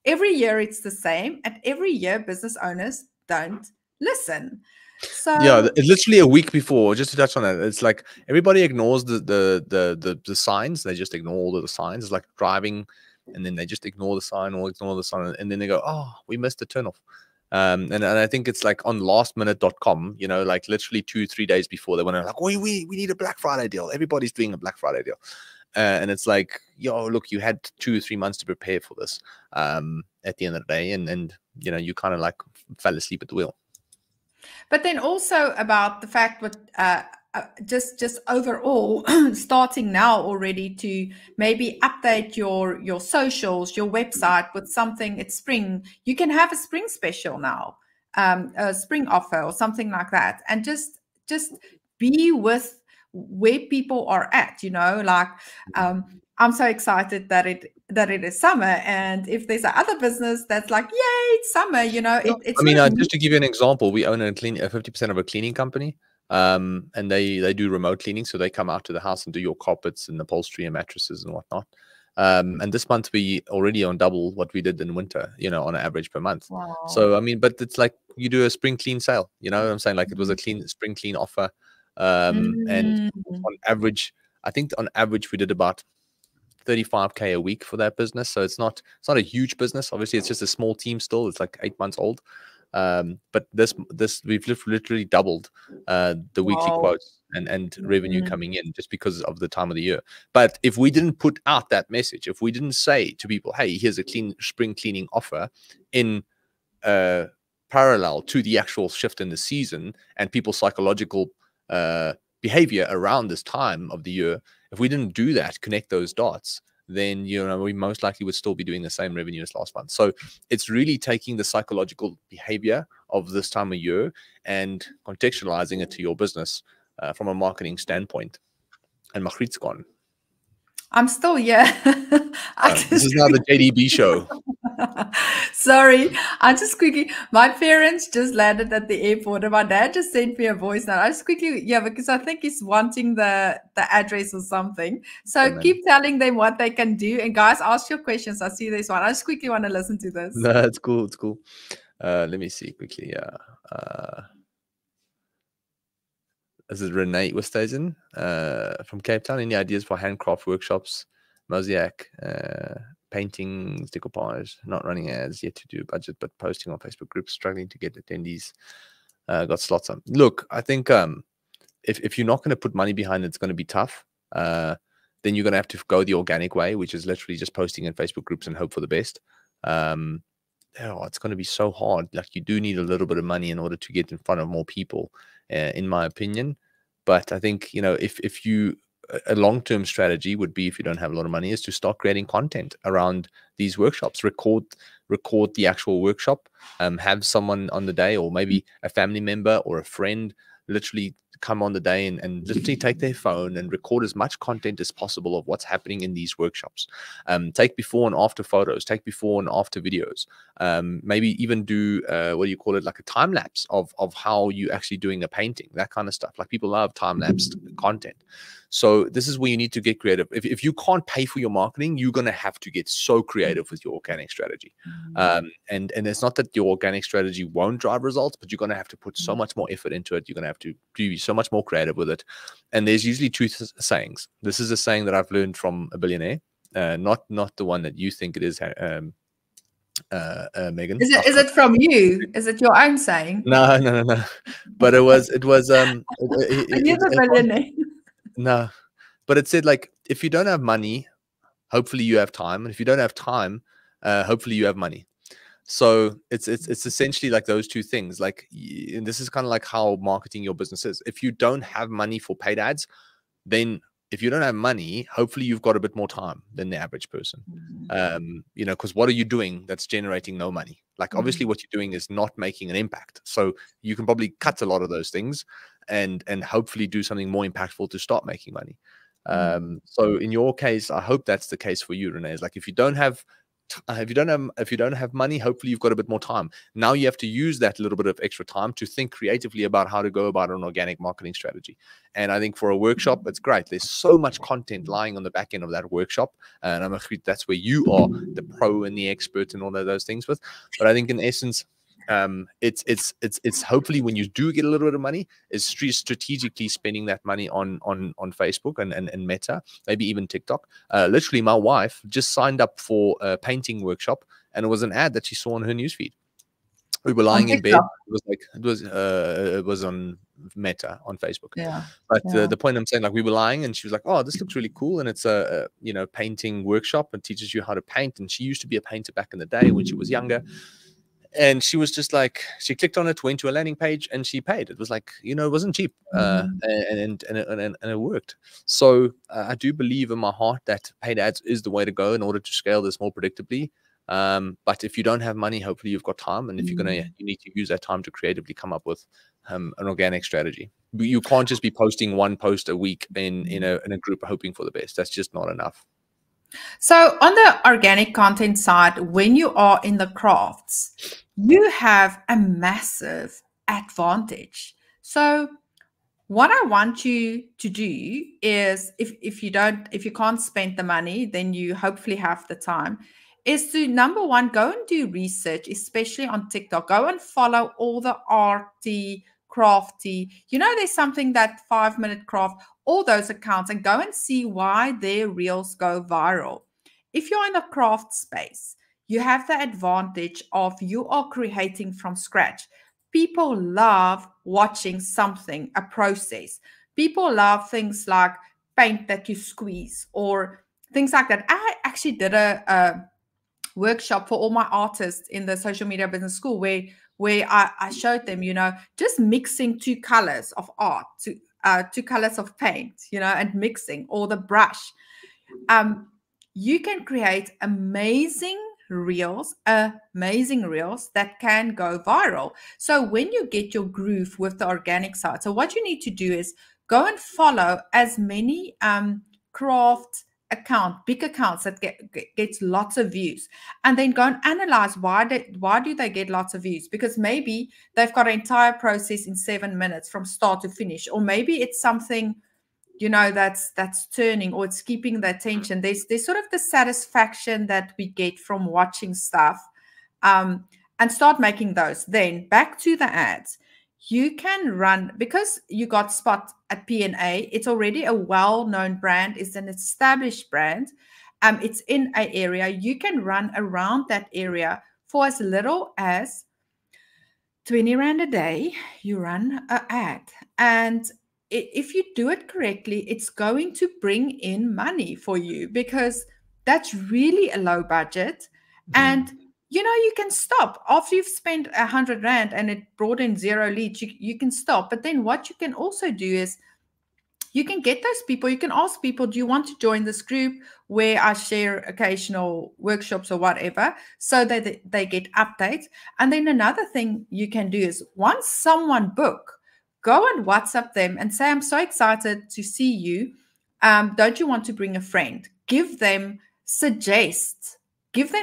every year it's the same, and every year business owners don't listen. So yeah, it's literally a week before. Just to touch on that, it's like everybody ignores the signs. They just ignore all of the signs. It's like driving, and then they just ignore the sign or ignore the sign, and then they go, "Oh, we missed the turnoff." And I think it's like on lastminute.com, like literally 2-3 days before, they want to like, we need a Black Friday deal. Everybody's doing a Black Friday deal. And it's like, yo, look, you had 2 or 3 months to prepare for this at the end of the day. And you kind of like fell asleep at the wheel. But then also about the fact that just overall starting now already to maybe update your socials, your website with something. It's spring. You can have a spring special now, a spring offer or something like that, and just be with where people are at. Like I'm so excited that it is summer, and if there's another business that's like, yay, it's summer, it's. I mean, just to give you an example, we own a 50% of a cleaning company, and they do remote cleaning, so they come out to the house and do your carpets and upholstery and mattresses and whatnot. And this month we already on double what we did in winter, on an average per month. Wow. So I mean, but it's like you do a spring clean sale, what I'm saying? Like, it was a spring clean offer, and on average, I think on average we did about 35K a week for that business. So it's not a huge business. Obviously, it's just a small team still. It's like 8 months old. But this we've literally doubled the weekly quotes and revenue coming in just because of the time of the year. But if we didn't put out that message, if we didn't say to people, hey, here's a spring cleaning offer in parallel to the actual shift in the season and people's psychological behavior around this time of the year, if we didn't do that, connect those dots, then we most likely would still be doing the same revenue as last month. So it's really taking the psychological behavior of this time of year and contextualizing it to your business from a marketing standpoint. And Magriet's gone. I'm still here. This is now the JDB show. Sorry, I just quickly, my parents just landed at the airport and my dad just sent me a voice note. I just quickly, because I think he's wanting the address or something. So keep telling them what they can do. And guys, ask your questions. I see this one. I just quickly want to listen to this. No, it's cool. It's cool. Let me see quickly. This is Renee Westhuizen from Cape Town. Any ideas for handcraft workshops, mosaic, paintings, decoupage? Not running ads, yet to do budget, but posting on Facebook groups, struggling to get attendees. Got slots on. Look, I think if you're not going to put money behind it, it's going to be tough. Then you're going to have to go the organic way, which is literally just posting in Facebook groups and hope for the best. It's going to be so hard. Like, you do need a little bit of money in order to get in front of more people, in my opinion. But I think, if you, a long-term strategy would be, if you don't have a lot of money, is to start creating content around these workshops. Record the actual workshop, have someone on the day, or maybe a family member or a friend literally come on the day and literally take their phone and record as much content as possible of what's happening in these workshops. Take before and after photos, take before and after videos. Maybe even do like a time lapse of how you actually doing a painting, that kind of stuff. Like, people love time lapsed content. So this is where you need to get creative. If you can't pay for your marketing, you're going to have to get so creative with your organic strategy. And it's not that your organic strategy won't drive results, but you're going to have to put so much more effort into it. You're going to have to be so much more creative with it. And there's usually two sayings. This is a saying that I've learned from a billionaire, not the one that you think it is, Megan. Is it from you? Is it your own saying? No. But it was You're the billionaire. no, but it said, like, if you don't have money, hopefully you have time, and if you don't have time, hopefully you have money. So it's essentially like those two things. Like, and this is kind of like how marketing your business is. If you don't have money for paid ads, then if you don't have money, hopefully you've got a bit more time than the average person. You know, because what are you doing that's generating no money? Like, obviously what you're doing is not making an impact. So you can probably cut a lot of those things and hopefully do something more impactful to start making money. So in your case, I hope that's the case for you, Renee. Is like, if you don't have money, hopefully you've got a bit more time. Now you have to use that little bit of extra time to think creatively about how to go about an organic marketing strategy. And I think for a workshop, it's great. There's so much content lying on the back end of that workshop, and I'm afraid that's where you are the pro and the expert and all of those things with. But I think in essence, it's hopefully when you do get a little bit of money, is strategically spending that money on Facebook and Meta, maybe even TikTok. Literally, my wife just signed up for a painting workshop, and it was an ad that she saw on her newsfeed. We were lying in bed. It was on Meta on Facebook. Yeah. But the point I'm saying, like, we were lying, and she was like, "Oh, this looks really cool," and it's a you know, painting workshop and teaches you how to paint. And she used to be a painter back in the day when she was younger. And she was just like, she clicked on it, went to a landing page, and she paid. It was like, you know, it wasn't cheap, and it worked. So I do believe in my heart that paid ads is the way to go in order to scale this more predictably. But if you don't have money, hopefully you've got time, and if you need to use that time to creatively come up with an organic strategy. You can't just be posting one post a week in a group hoping for the best. That's just not enough. So on the organic content side, when you are in the crafts, you have a massive advantage. So what I want you to do is, if you can't spend the money, then you hopefully have the time, is to, number one, go and do research, especially on TikTok. Go and follow all the arty, crafty, you know, there's something that 5-minute craft, all those accounts, and go and see why their reels go viral. If you're in the craft space, you have the advantage of you are creating from scratch. People love watching something, a process. People love things like paint that you squeeze or things like that. I actually did a workshop for all my artists in the social media business school where I showed them, you know, just mixing 2 colors of art, 2 colors of paint, you know, and mixing, or the brush. You can create amazing reels that can go viral. So when you get your groove with the organic side, so what you need to do is go and follow as many craft big accounts that gets lots of views, and then go and analyze why do they get lots of views. Because maybe they've got an entire process in 7 minutes from start to finish, or maybe it's something, you know, that's turning, or it's keeping the attention. There's sort of the satisfaction that we get from watching stuff, and start making those. Then back to the ads. You can run, because you got Spot at P&A, it's already a well-known brand, it's an established brand. It's in an area. You can run around that area for as little as 20 Rand a day. You run an ad, and if you do it correctly, it's going to bring in money for you, because that's really a low budget. And you know, you can stop after you've spent 100 Rand and it brought in 0 leads. You can stop. But then what you can also do is you can get those people. You can ask people, do you want to join this group where I share occasional workshops or whatever, so that they get updates. And then another thing you can do is, once someone book, go and WhatsApp them and say, I'm so excited to see you. Don't you want to bring a friend? Give them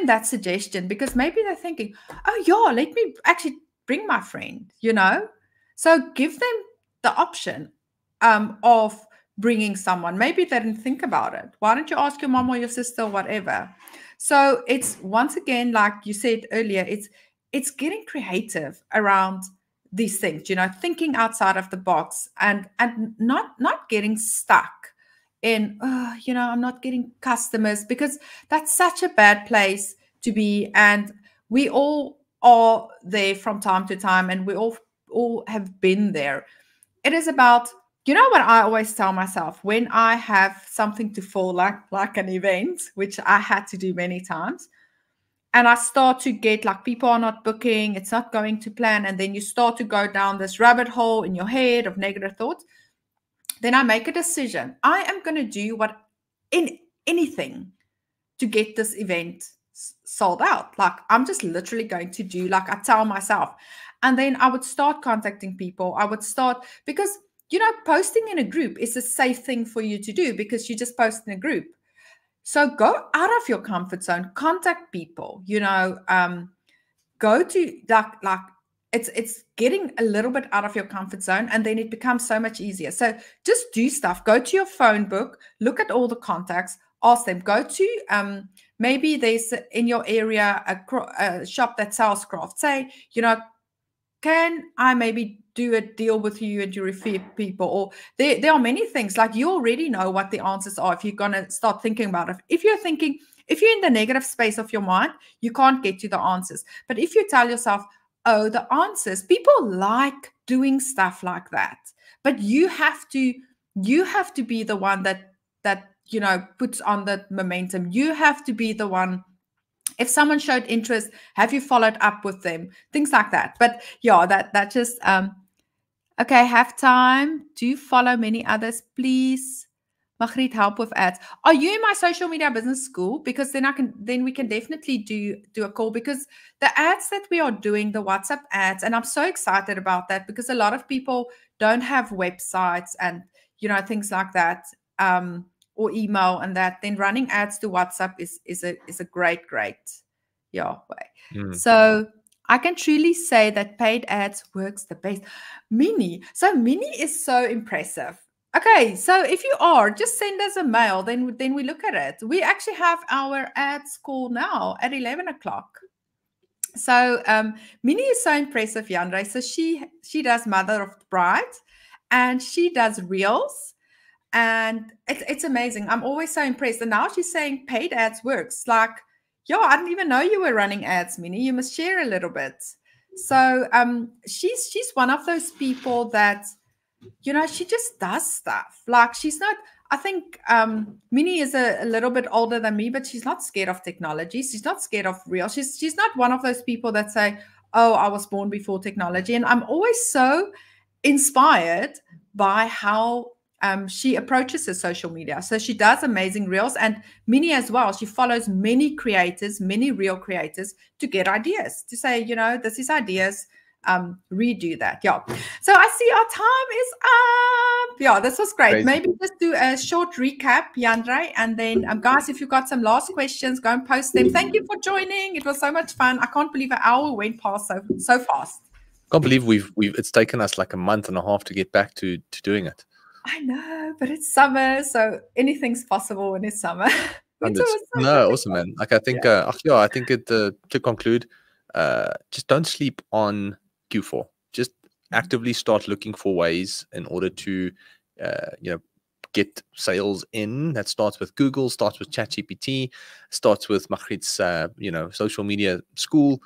that suggestion, because maybe they're thinking, oh yeah, let me actually bring my friend, you know. So give them the option of bringing someone. Maybe they didn't think about it. Why don't you ask your mom or your sister or whatever? So it's, once again, like you said earlier, it's getting creative around these things, you know, thinking outside of the box, and not getting stuck in, you know, I'm not getting customers, because that's such a bad place to be. And we all are there from time to time, and we all have been there. It is about you know what I always tell myself when I have something to fall, like an event, which I had to do many times, and I start to get like people are not booking, it's not going to plan, and then you start to go down this rabbit hole in your head of negative thoughts, then I make a decision. I am going to do anything to get this event sold out. Like I'm just literally going to do, like I tell myself. And then I would start contacting people. I would start, because, you know, posting in a group is a safe thing for you to do because you just post in a group. So go out of your comfort zone, contact people, you know, go to like it's getting a little bit out of your comfort zone, and then it becomes so much easier. So just do stuff. Go to your phone book, look at all the contacts, ask them. Go to maybe there's in your area a shop that sells craft. Say, you know, can I maybe do a deal with you and you refer people? Or there are many things, like you already know what the answers are if you're going to start thinking about it. If you're in the negative space of your mind, you can't get to the answers. But if you tell yourself, oh, the answers, people like doing stuff like that. But you have to be the one that you know puts on the momentum. You have to be the one. If someone showed interest, have you followed up with them? Things like that. But yeah, that just okay, have time. Do follow many others, please. Margriet, help with ads. Are you in my social media business school? Because then we can definitely do a call, because the ads that we are doing, the WhatsApp ads, and I'm so excited about that because a lot of people don't have websites and, you know, things like that, or email and that. Then running ads to WhatsApp is a great way. So I can truly say that paid ads works the best. Mini is so impressive. Okay, so if you are, just send us a mail, then we look at it. We actually have our ads call now at 11 o'clock. So Mini is so impressive, Jandre. So she does Mother of the Bride, and she does reels, and it's amazing. I'm always so impressed. And now she's saying paid ads works. Like, yeah, I didn't even know you were running ads, Mini. You must share a little bit. So she's one of those people that, you know, she just does stuff. Like, she's not, I think Minnie is a little bit older than me, but she's not scared of technology. She's not scared of real. She's not one of those people that say, oh, I was born before technology. And I'm always so inspired by how she approaches her social media. So she does amazing reels, and Minnie as well. She follows many creators, many real creators, to get ideas, to say, you know, this is ideas. Redo that. Yeah. So I see our time is up. Yeah, this was great. Crazy. Maybe just do a short recap, Jandre, and then guys, if you've got some last questions, go and post them. Thank you for joining. It was so much fun. I can't believe an hour went past so fast. Can't believe it's taken us like a month and a half to get back to doing it. I know, but it's summer, so anything's possible when it's summer. No, awesome, man. Like, I think I think it to conclude, just don't sleep on Q4. Just actively start looking for ways in order to you know, get sales in. That starts with Google, starts with ChatGPT, starts with Margriet's you know, social media school,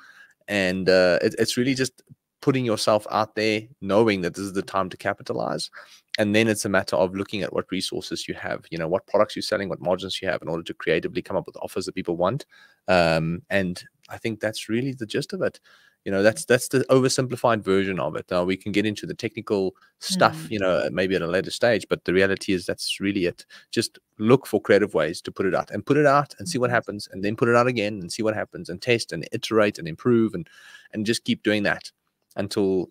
and it's really just putting yourself out there, knowing that this is the time to capitalize. And then it's a matter of looking at what resources you have, you know, what products you're selling, what margins you have, in order to creatively come up with offers that people want. And I think that's really the gist of it. You know, that's the oversimplified version of it. Now we can get into the technical stuff, you know, maybe at a later stage, but the reality is that's really it. Just look for creative ways to put it out and see what happens, and then put it out again and see what happens, and test and iterate and improve, and just keep doing that until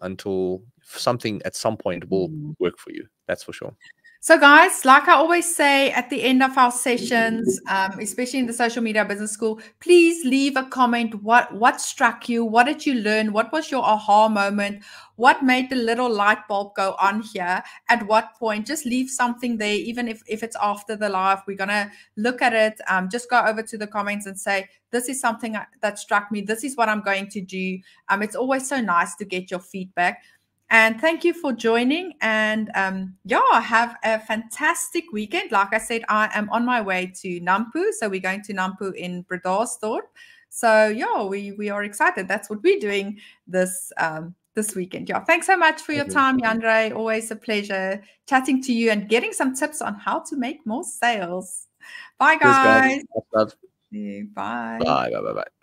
something at some point will work for you. That's for sure. So guys, like I always say at the end of our sessions, especially in the social media business school, please leave a comment. What struck you? What did you learn? What was your aha moment? What made the little light bulb go on here? At what point? Just leave something there, even if it's after the live. We're going to look at it. Just go over to the comments and say, this is something that struck me. This is what I'm going to do. It's always so nice to get your feedback. And thank you for joining. And yeah, have a fantastic weekend. Like I said, I am on my way to Nampo. So we're going to Nampo in Bredasdorp. So yeah, we are excited. That's what we're doing this this weekend. Yeah. Thanks so much for your time, Jandre. Always a pleasure chatting to you and getting some tips on how to make more sales. Bye, guys. Cheers, guys. Bye. Bye. Bye. Bye. Bye.